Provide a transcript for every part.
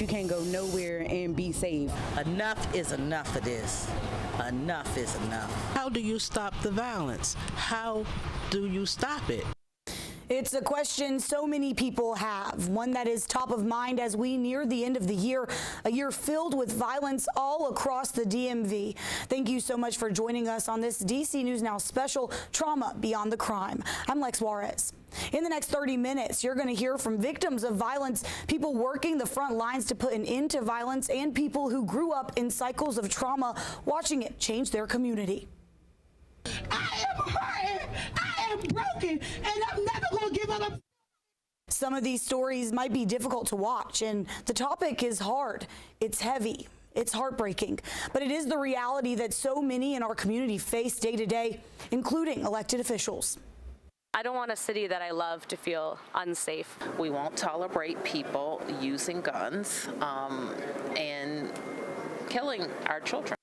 You can't go nowhere and be safe. Enough is enough of this. Enough is enough. How do you stop the violence? How do you stop it? It's a question so many people have, one that is top of mind as we near the end of the year, a year filled with violence all across the DMV. Thank you so much for joining us on this DC News Now special, Trauma Beyond the Crime. I'm Lex Juarez. In the next 30 minutes, you're going to hear from victims of violence, people working the front lines to put an end to violence, and people who grew up in cycles of trauma, watching it change their community. I am hurting, I am broken, and I'm never going to give up. Some of these stories might be difficult to watch, and the topic is hard. It's heavy. It's heartbreaking, but it is the reality that so many in our community face day to day, including elected officials. I don't want a city that I love to feel unsafe. We won't tolerate people using guns and killing our children.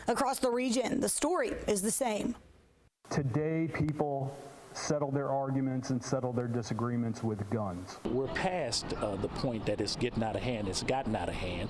Across the region, the story is the same. Today, people settle their arguments and settle their disagreements with guns. We're past the point that it's getting out of hand. It's gotten out of hand.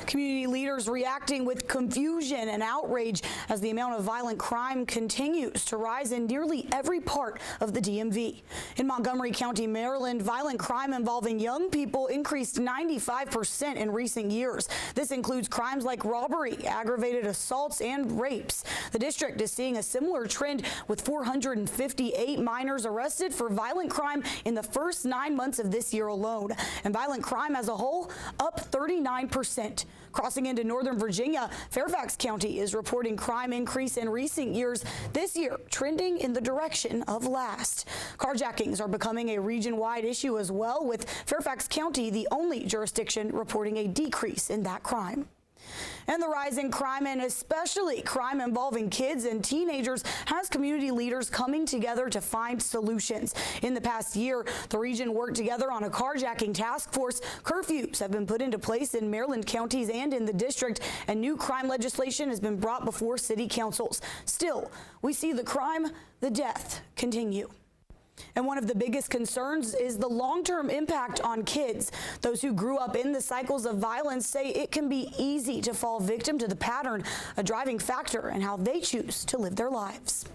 Community leaders reacting with confusion and outrage as the amount of violent crime continues to rise in nearly every part of the DMV. In Montgomery County, Maryland, violent crime involving young people increased 95% in recent years. This includes crimes like robbery, aggravated assaults, and rapes. The district is seeing a similar trend with 458 minors arrested for violent crime in the first 9 months of this year alone. And violent crime as a whole up 39%. Crossing into Northern Virginia, Fairfax County is reporting crime increase in recent years, this year trending in the direction of last. Carjackings are becoming a region-wide issue as well, with Fairfax County the only jurisdiction reporting a decrease in that crime. And the rise in crime, and especially crime involving kids and teenagers, has community leaders coming together to find solutions. In the past year, the region worked together on a carjacking task force. Curfews have been put into place in Maryland counties and in the district, and new crime legislation has been brought before city councils. Still, we see the crime, the death continue. And one of the biggest concerns is the long-term impact on kids. Those who grew up in the cycles of violence say it can be easy to fall victim to the pattern, a driving factor in how they choose to live their lives.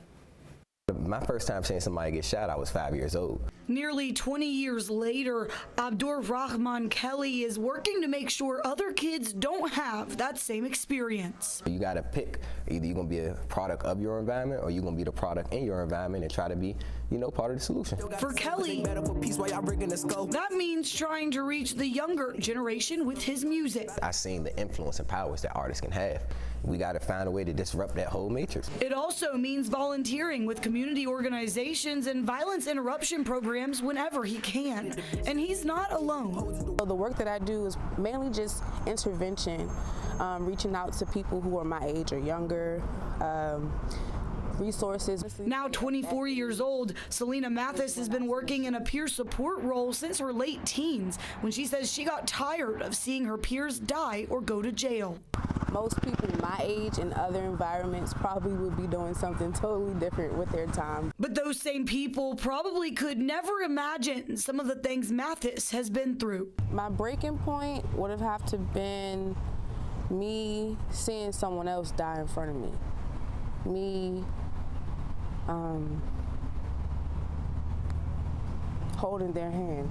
My first time seeing somebody get shot, I was 5 years old. Nearly 20 years later, Abdur Rahman Kelly is working to make sure other kids don't have that same experience. You got to pick. Either you're going to be a product of your environment or you're going to be the product in your environment and try to be, part of the solution. For Kelly, that means trying to reach the younger generation with his music. I've seen the influence and powers that artists can have. We got to find a way to disrupt that whole matrix. It also means volunteering with community organizations and violence interruption programs whenever he can. And he's not alone. The work that I do is mainly just intervention, reaching out to people who are my age or younger, resources. Now 24 years old, Selena Mathis has been working in a peer support role since her late teens, when she says she got tired of seeing her peers die or go to jail. Most people my age in other environments probably would be doing something totally different with their time. But those same people probably could never imagine some of the things Mathis has been through. My breaking point would have to been me seeing someone else die in front of me. Me holding their hand.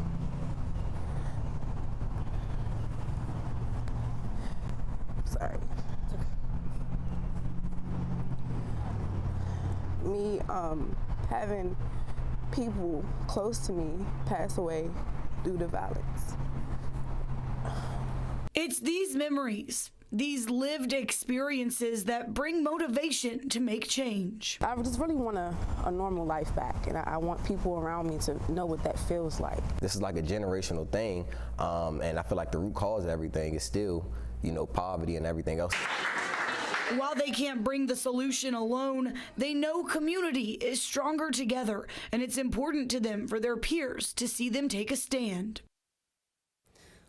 Sorry. Me having people close to me pass away due to violence. It's these memories, these lived experiences that bring motivation to make change. I just really want a normal life back, and I want people around me to know what that feels like. This is like a generational thing, and I feel like the root cause of everything is still, poverty and everything else. While they can't bring the solution alone, they know community is stronger together, and it's important to them for their peers to see them take a stand.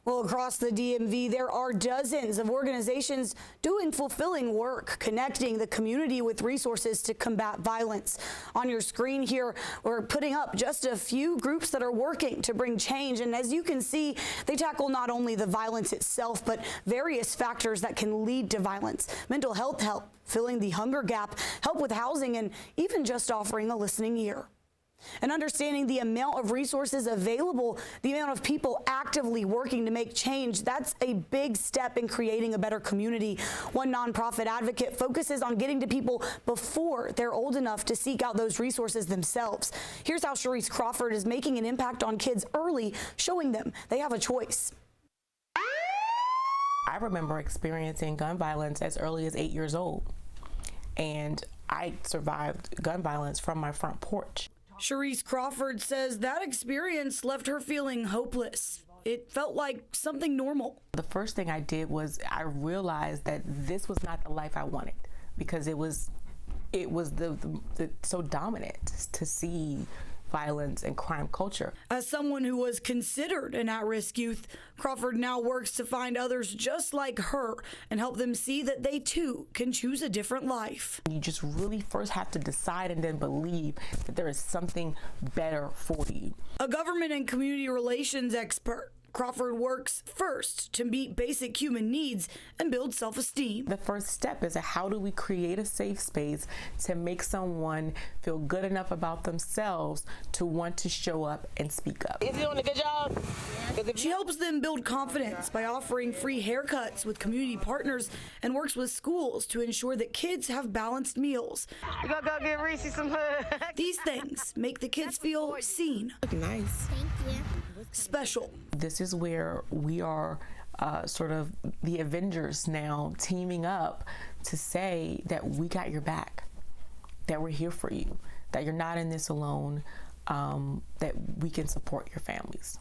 Well, across the DMV, there are dozens of organizations doing fulfilling work, connecting the community with resources to combat violence. On your screen here, we're putting up just a few groups that are working to bring change. And as you can see, they tackle not only the violence itself, but various factors that can lead to violence. Mental health help, filling the hunger gap, help with housing, and even just offering a listening ear. And understanding the amount of resources available, the amount of people actively working to make change, that's a big step in creating a better community. One nonprofit advocate focuses on getting to people before they're old enough to seek out those resources themselves. Here's how Cherise Crawford is making an impact on kids early, showing them they have a choice. I remember experiencing gun violence as early as 8 years old, and I survived gun violence from my front porch. Cherise Crawford says that experience left her feeling hopeless. It felt like something normal. The first thing I did was I realized that this was not the life I wanted, because it was the so dominant to see violence and crime culture. As someone who was considered an at-risk youth, Crawford now works to find others just like her and help them see that they too can choose a different life. You just really first have to decide and then believe that there is something better for you. A government and community relations expert, Crawford works first to meet basic human needs and build self-esteem. The first step is how do we create a safe space to make someone feel good enough about themselves to want to show up and speak up. Is he doing a good job? She helps them build confidence by offering free haircuts with community partners and works with schools to ensure that kids have balanced meals. You gonna go give Reese some hugs? These things make the kids feel seen. Nice. Thank you. Special. This is where we are sort of the Avengers now, teaming up to say that we got your back, that we're here for you, that you're not in this alone, that we can support your families.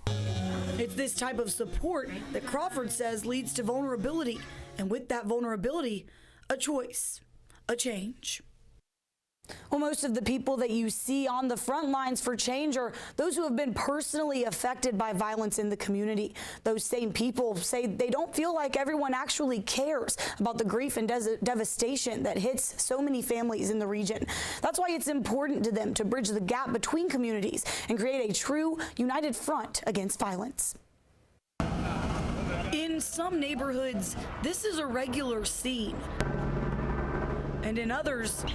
It's this type of support that Crawford says leads to vulnerability, and with that vulnerability, a choice, a change. Well, most of the people that you see on the front lines for change are those who have been personally affected by violence in the community. Those same people say they don't feel like everyone actually cares about the grief and devastation that hits so many families in the region. That's why it's important to them to bridge the gap between communities and create a true united front against violence. In some neighborhoods, this is a regular scene, and in others,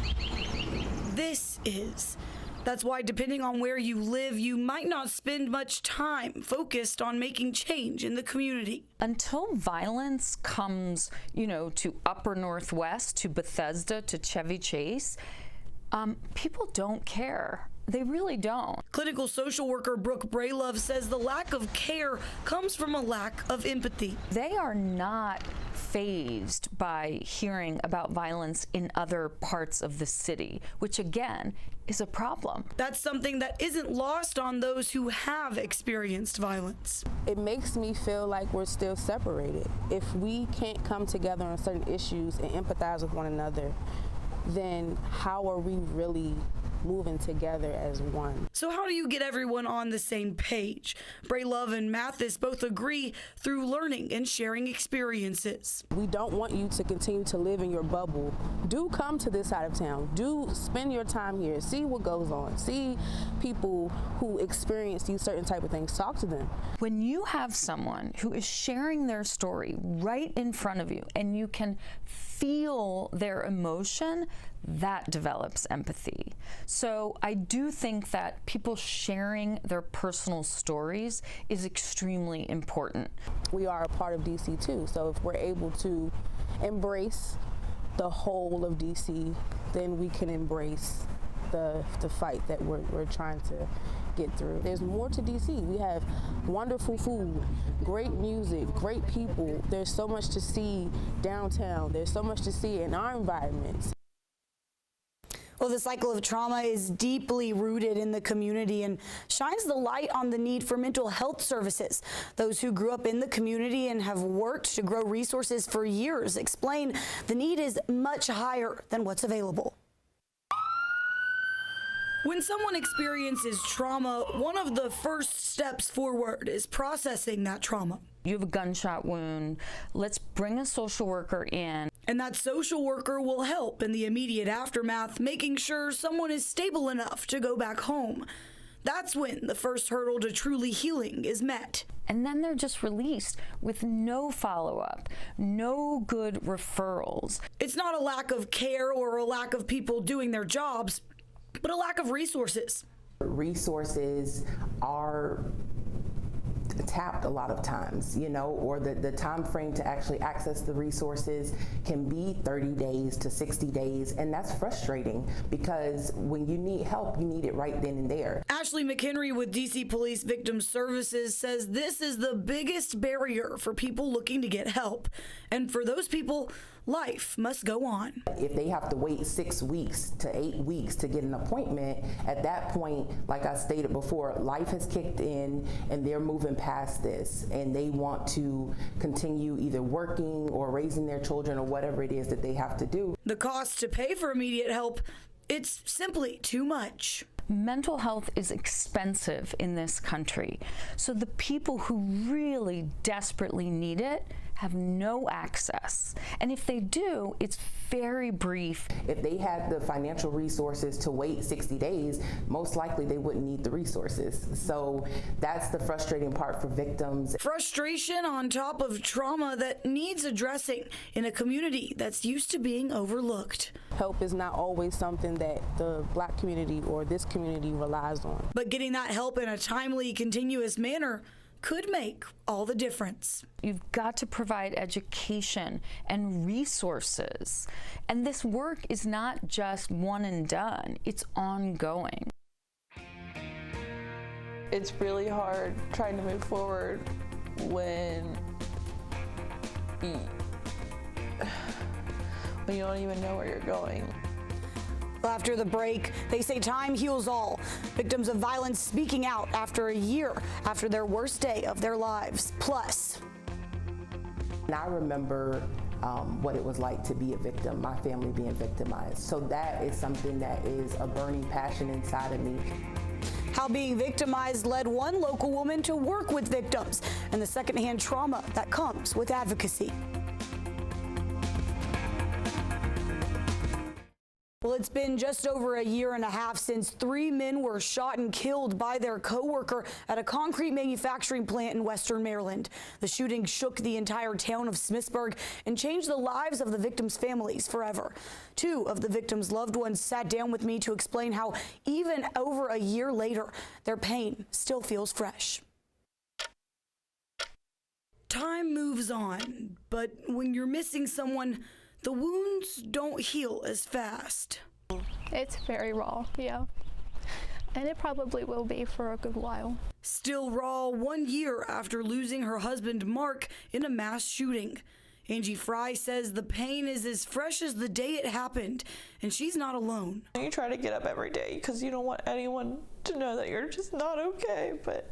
this is. That's why, depending on where you live, you might not spend much time focused on making change in the community. Until violence comes, to Upper Northwest, to Bethesda, to Chevy Chase, people don't care. They really don't. Clinical social worker Brooke Braylove says the lack of care comes from a lack of empathy. They are not fazed by hearing about violence in other parts of the city, which again is a problem. That's something that isn't lost on those who have experienced violence. It makes me feel like we're still separated. If we can't come together on certain issues and empathize with one another, then how are we really moving together as one? So how do you get everyone on the same page? Braylove and Mathis both agree through learning and sharing experiences. We don't want you to continue to live in your bubble. Do come to this side of town. Do spend your time here. See what goes on. See people who experience these certain type of things. Talk to them. When you have someone who is sharing their story right in front of you and you can feel their emotion, that develops empathy. So I do think that people sharing their personal stories is extremely important. We are a part of DC too, so if we're able to embrace the whole of DC, then we can embrace the fight that we're trying to get through. There's more to DC. We have wonderful food, great music, great people. There's so much to see downtown. There's so much to see in our environments. Well, the cycle of trauma is deeply rooted in the community and shines the light on the need for mental health services. Those who grew up in the community and have worked to grow resources for years explain the need is much higher than what's available. When someone experiences trauma, one of the first steps forward is processing that trauma. You have a gunshot wound. Let's bring a social worker in. And that social worker will help in the immediate aftermath, making sure someone is stable enough to go back home. That's when the first hurdle to truly healing is met. And then they're just released with no follow-up, no good referrals. It's not a lack of care or a lack of people doing their jobs, but a lack of resources. Resources are tapped a lot of times, or the time frame to actually access the resources can be 30 days to 60 days, and that's frustrating because when you need help, you need it right then and there. Ashley McHenry with DC Police Victim Services says this is the biggest barrier for people looking to get help, and for those people, life must go on. If they have to wait 6 weeks to 8 weeks to get an appointment, at that point, like I stated before, life has kicked in and they're moving past this and they want to continue either working or raising their children or whatever it is that they have to do. The cost to pay for immediate help, it's simply too much. Mental health is expensive in this country, so the people who really desperately need it have no access. And if they do, it's very brief. If they had the financial resources to wait 60 days, most likely they wouldn't need the resources. So that's the frustrating part for victims. Frustration on top of trauma that needs addressing in a community that's used to being overlooked. Help is not always something that the Black community or this community relies on. But getting that help in a timely, continuous manner could make all the difference. You've got to provide education and resources. And this work is not just one and done, it's ongoing. It's really hard trying to move forward when you don't even know where you're going. After the break, they say time heals all. Victims of violence speaking out after a year after their worst day of their lives. Plus, and I remember what it was like to be a victim, my family being victimized. So that is something that is a burning passion inside of me. How being victimized led one local woman to work with victims and the secondhand trauma that comes with advocacy. Well, it's been just over a year and a half since 3 men were shot and killed by their co-worker at a concrete manufacturing plant in Western Maryland. The shooting shook the entire town of Smithsburg and changed the lives of the victims' families forever. 2 of the victims' loved ones sat down with me to explain how even over a year later, their pain still feels fresh. Time moves on, but when you're missing someone, the wounds don't heal as fast. It's very raw, yeah. And it probably will be for a good while. Still raw 1 year after losing her husband, Mark, in a mass shooting. Angie Fry says the pain is as fresh as the day it happened, and she's not alone. You try to get up every day because you don't want anyone to know that you're just not okay, but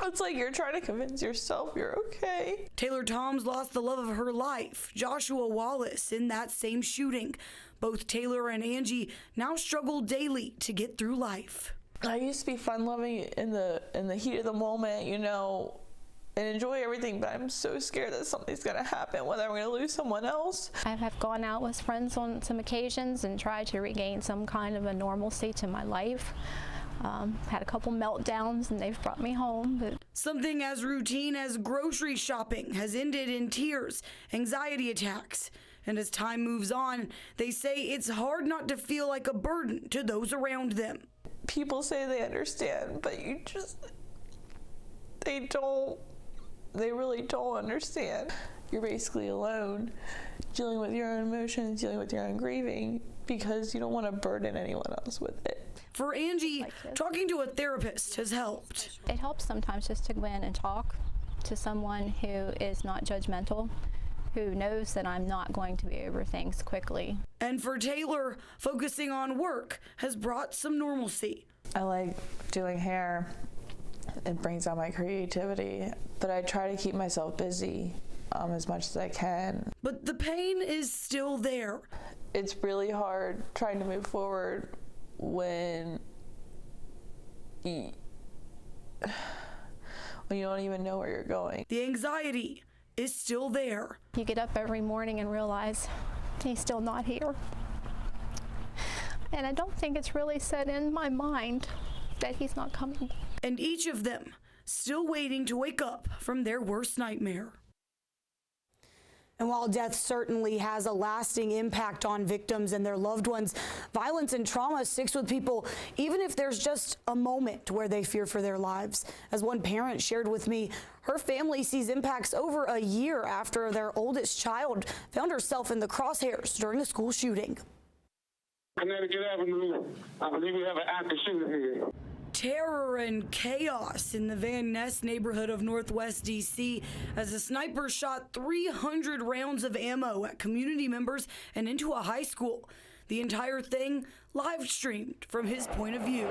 it's like you're trying to convince yourself you're okay. Taylor Toms lost the love of her life, Joshua Wallace, in that same shooting. Both Taylor and Angie now struggle daily to get through life. I used to be fun-loving in the heat of the moment, and enjoy everything, but I'm so scared that something's gonna happen, whether I'm gonna lose someone else. I have gone out with friends on some occasions and tried to regain some kind of a normalcy to my life. Had a couple meltdowns and they've brought me home. But something as routine as grocery shopping has ended in tears, anxiety attacks. And as time moves on, they say it's hard not to feel like a burden to those around them. People say they understand, but they really don't understand. You're basically alone, dealing with your own emotions, dealing with your own grieving, because you don't want to burden anyone else with it. For Angie, talking to a therapist has helped. It helps sometimes just to go in and talk to someone who is not judgmental, who knows that I'm not going to be over things quickly. And for Taylor, focusing on work has brought some normalcy. I like doing hair. It brings out my creativity, but I try to keep myself busy as much as I can. But the pain is still there. It's really hard trying to move forward when when you don't even know where you're going. The anxiety is still there. You get up every morning and realize he's still not here. And I don't think it's really set in my mind that he's not coming. And each of them still waiting to wake up from their worst nightmare. And while death certainly has a lasting impact on victims and their loved ones, violence and trauma sticks with people even if there's just a moment where they fear for their lives. As one parent shared with me, her family sees impacts over a year after their oldest child found herself in the crosshairs during a school shooting. Connecticut Avenue, I believe we have an active shooter here. Terror and chaos in the Van Ness neighborhood of Northwest D.C. as a sniper shot 300 rounds of ammo at community members and into a high school. The entire thing live streamed from his point of view.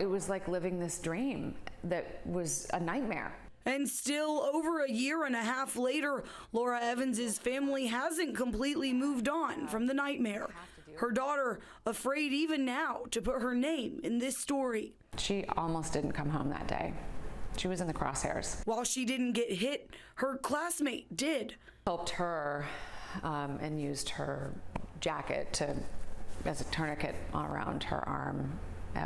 It was like living this dream that was a nightmare. And still, over a year and a half later, Laura Evans's family hasn't completely moved on from the nightmare. Her daughter, afraid even now to put her name in this story. She almost didn't come home that day. She was in the crosshairs. While she didn't get hit, her classmate did. Helped her and used her jacket as a tourniquet around her arm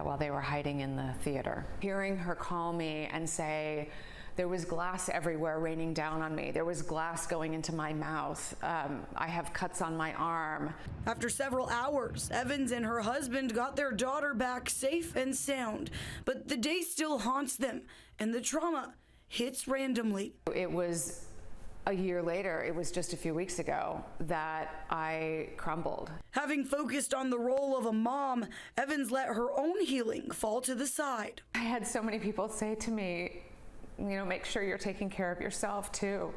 while they were hiding in the theater. Hearing her call me and say, there was glass everywhere raining down on me. There was glass going into my mouth. I have cuts on my arm. After several hours, Evans and her husband got their daughter back safe and sound, but the day still haunts them, and the trauma hits randomly. It was a year later, it was just a few weeks ago, that I crumbled. Having focused on the role of a mom, Evans let her own healing fall to the side. I had so many people say to me, you know, make sure you're taking care of yourself too.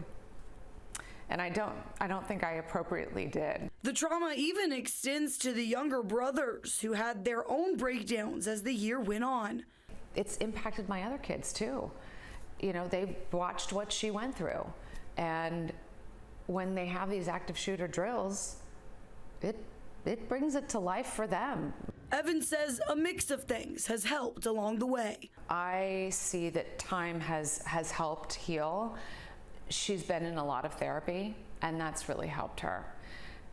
And I don't think I appropriately did. The trauma even extends to the younger brothers who had their own breakdowns as the year went on. It's impacted my other kids too. You know, they watched what she went through. And when they have these active shooter drills, it brings it to life for them. Evans says a mix of things has helped along the way. I see that time has helped heal. She's been in a lot of therapy, and that's really helped her.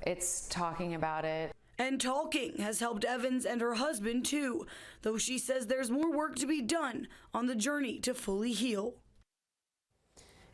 It's talking about it. And talking has helped Evans and her husband too, though she says there's more work to be done on the journey to fully heal.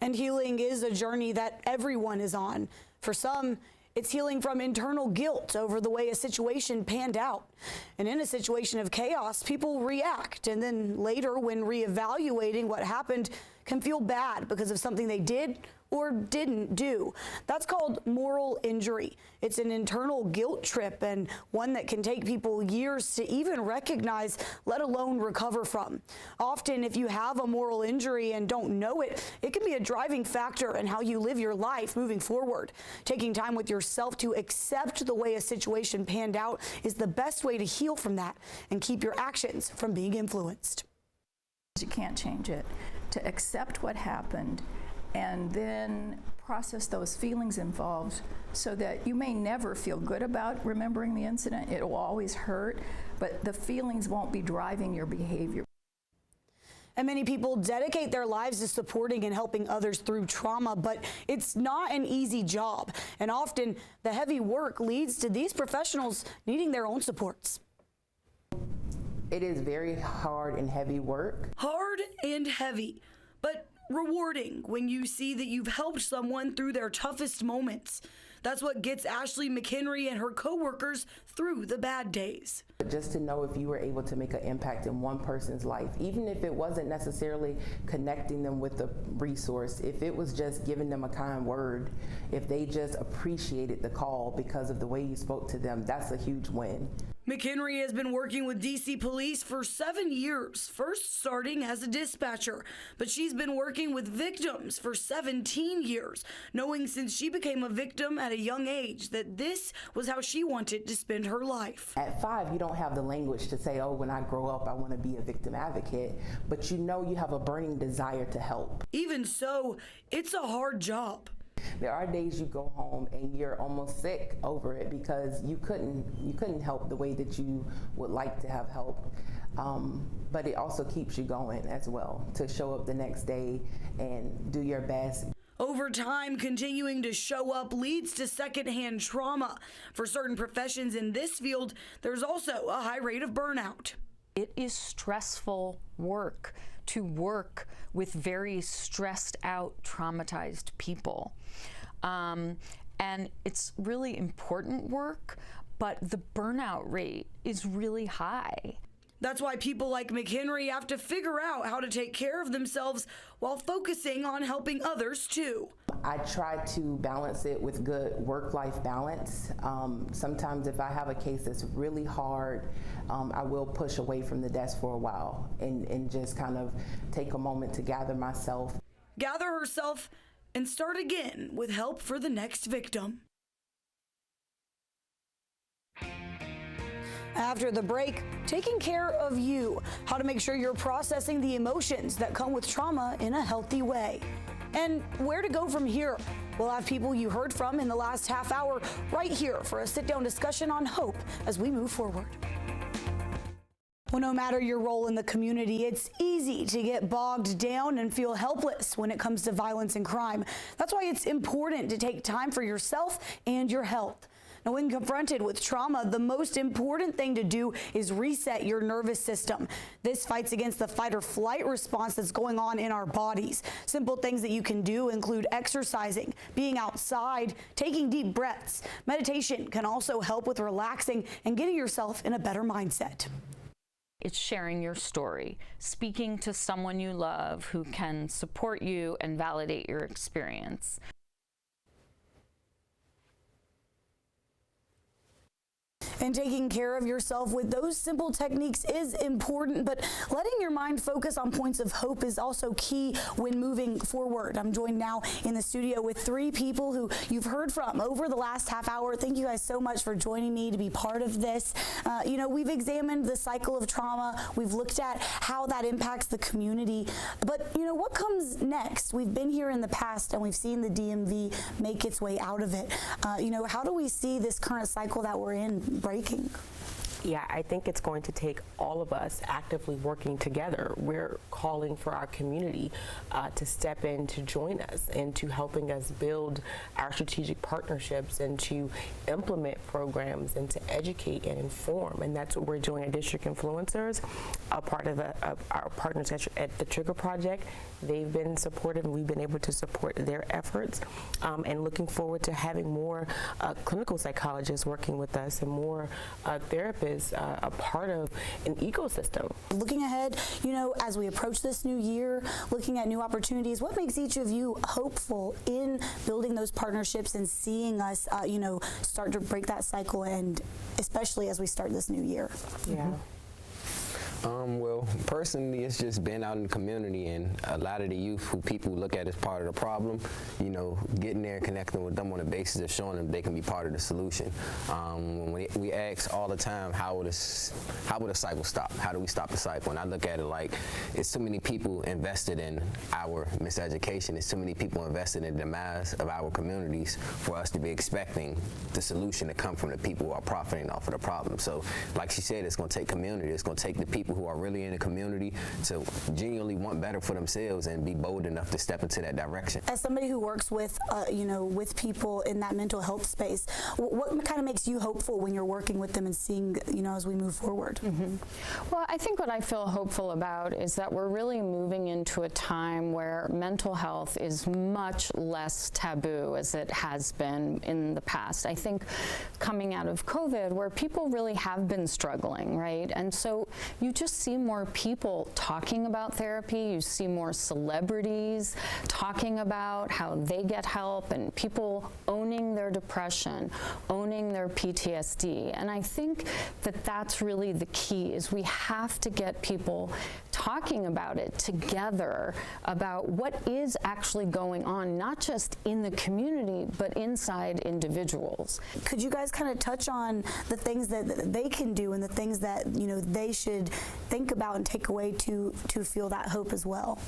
And healing is a journey that everyone is on. For some, it's healing from internal guilt over the way a situation panned out. And in a situation of chaos, people react. And then later, when reevaluating what happened, can feel bad because of something they did or didn't do. That's called moral injury. It's an internal guilt trip and one that can take people years to even recognize, let alone recover from. Often, if you have a moral injury and don't know it, it can be a driving factor in how you live your life moving forward. Taking time with yourself to accept the way a situation panned out is the best way to heal from that and keep your actions from being influenced. You can't change it. To accept what happened and then process those feelings involved so that you may never feel good about remembering the incident. It will always hurt, but the feelings won't be driving your behavior. And many people dedicate their lives to supporting and helping others through trauma, but it's not an easy job. And often the heavy work leads to these professionals needing their own supports. It is very hard and heavy work. Hard and heavy, but rewarding when you see that you've helped someone through their toughest moments. That's what gets Ashley McHenry and her coworkers through the bad days. Just to know if you were able to make an impact in one person's life, even if it wasn't necessarily connecting them with a resource, if it was just giving them a kind word, if they just appreciated the call because of the way you spoke to them, that's a huge win. McHenry has been working with DC police for 7 years, first starting as a dispatcher, but she's been working with victims for 17 years, knowing since she became a victim at a young age that this was how she wanted to spend her life. At 5, you don't have the language to say, oh, when I grow up, I want to be a victim advocate, but you know you have a burning desire to help. Even so, it's a hard job. There are days you go home and you're almost sick over it because you couldn't help the way that you would like to have help. but it also keeps you going as well to show up the next day and do your best. Over time, continuing to show up leads to secondhand trauma. For certain professions in this field, there's also a high rate of burnout. It is stressful work to work with very stressed out, traumatized people. And it's really important work, but the burnout rate is really high. That's why people like McHenry have to figure out how to take care of themselves while focusing on helping others too. I try to balance it with good work-life balance. Sometimes if I have a case that's really hard, I will push away from the desk for a while and just kind of take a moment to gather myself. Gather herself and start again with help for the next victim. After the break, taking care of you, how to make sure you're processing the emotions that come with trauma in a healthy way. And where to go from here. We'll have people you heard from in the last half hour right here for a sit-down discussion on hope as we move forward. Well, no matter your role in the community, it's easy to get bogged down and feel helpless when it comes to violence and crime. That's why it's important to take time for yourself and your health. Now, when confronted with trauma, the most important thing to do is reset your nervous system. This fights against the fight or flight response that's going on in our bodies. Simple things that you can do include exercising, being outside, taking deep breaths. Meditation can also help with relaxing and getting yourself in a better mindset. It's sharing your story, speaking to someone you love who can support you and validate your experience. And taking care of yourself with those simple techniques is important, but letting your mind focus on points of hope is also key when moving forward. I'm joined now in the studio with three people who you've heard from over the last half hour. Thank you guys so much for joining me to be part of this. We've examined the cycle of trauma. We've looked at how that impacts the community. But, what comes next? We've been here in the past and we've seen the DMV make its way out of it. How do we see this current cycle that we're in breaking? Yeah, I think it's going to take all of us actively working together. We're calling for our community to step in to join us and to helping us build our strategic partnerships and to implement programs and to educate and inform. And that's what we're doing at District Influencers, a part of our partners at the Trigger Project. They've been supportive and we've been able to support their efforts, and looking forward to having more clinical psychologists working with us and more therapists a part of an ecosystem. Looking ahead, as we approach this new year, looking at new opportunities, what makes each of you hopeful in building those partnerships and seeing us, start to break that cycle, and especially as we start this new year? Yeah. Well, personally, it's just been out in the community, and a lot of the youth who people look at as part of the problem, getting there and connecting with them on the basis of showing them they can be part of the solution. When we ask all the time, how will the cycle stop? How do we stop the cycle? And I look at it like it's too many people invested in our miseducation. It's too many people invested in the demise of our communities for us to be expecting the solution to come from the people who are profiting off of the problem. So, like she said, it's going to take community. It's going to take the people who are really in the community to genuinely want better for themselves and be bold enough to step into that direction. As somebody who works with, with people in that mental health space, what kind of makes you hopeful when you're working with them and seeing, as we move forward? Mm-hmm. Well, I think what I feel hopeful about is that we're really moving into a time where mental health is much less taboo as it has been in the past. I think coming out of COVID, where people really have been struggling, right? And so you just see more people talking about therapy. You see more celebrities talking about how they get help, and people owning their depression, owning their PTSD. And I think that that's really the key, is we have to get people talking about it together, about what is actually going on, not just in the community, but inside individuals. Could you guys kind of touch on the things that they can do and the things that, they should think about and take away to feel that hope as well?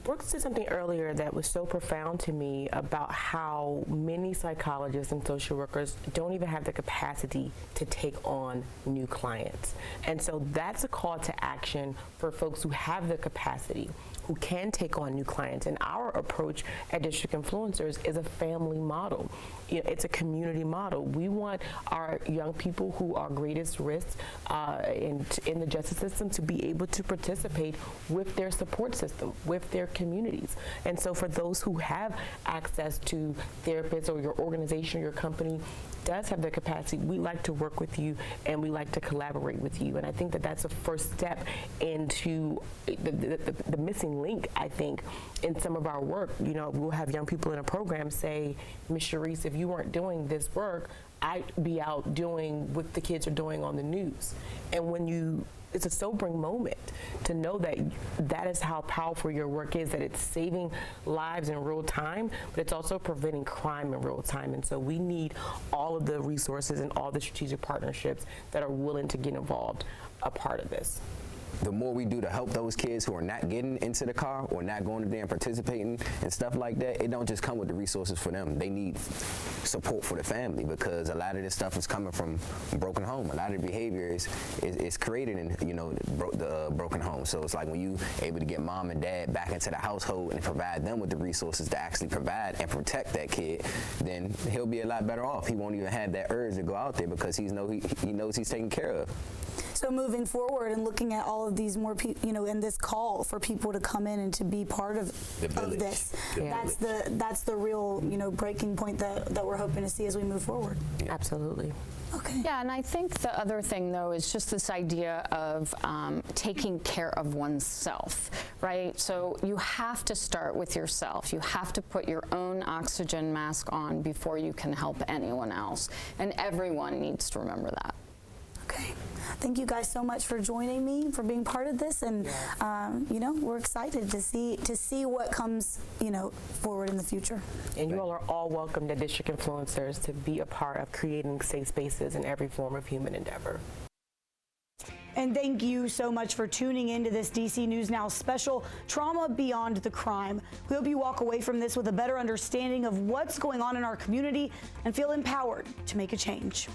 Brooke said something earlier that was so profound to me about how many psychologists and social workers don't even have the capacity to take on new clients. And so that's a call to action for folks who have the capacity, who can take on new clients. And our approach at District Influencers is a family model. It's a community model. We want our young people who are greatest risks in the justice system to be able to participate with their support system, with their communities. And so for those who have access to therapists, or your organization, your company does have the capacity, we like to work with you and we like to collaborate with you. And I think that that's a first step into the missing link, I think, in some of our work. We'll have young people in a program say, Ms. Sharice, if you weren't doing this work, I'd be out doing what the kids are doing on the news. And it's a sobering moment to know that that is how powerful your work is, that it's saving lives in real time, but it's also preventing crime in real time. And so we need all of the resources and all the strategic partnerships that are willing to get involved a part of this. The more we do to help those kids who are not getting into the car or not going there and participating and stuff like that, it don't just come with the resources for them. They need support for the family, because a lot of this stuff is coming from broken home. A lot of the behavior is created in the broken home. So it's like when you able to get mom and dad back into the household and provide them with the resources to actually provide and protect that kid, then he'll be a lot better off. He won't even have that urge to go out there because he knows he's taken care of. So moving forward and looking at all of these more people, and this call for people to come in and to be part of this, that's the real, breaking point that we're hoping to see as we move forward. Absolutely. Okay. Yeah, and I think the other thing, though, is just this idea of taking care of oneself, right? So you have to start with yourself. You have to put your own oxygen mask on before you can help anyone else. And everyone needs to remember that. Okay. Thank you guys so much for joining me, for being part of this, and we're excited to see what comes, forward in the future. And you all are all welcome to District Influencers to be a part of creating safe spaces in every form of human endeavor. And thank you so much for tuning into this DC News Now special, Trauma Beyond the Crime. We hope you walk away from this with a better understanding of what's going on in our community and feel empowered to make a change.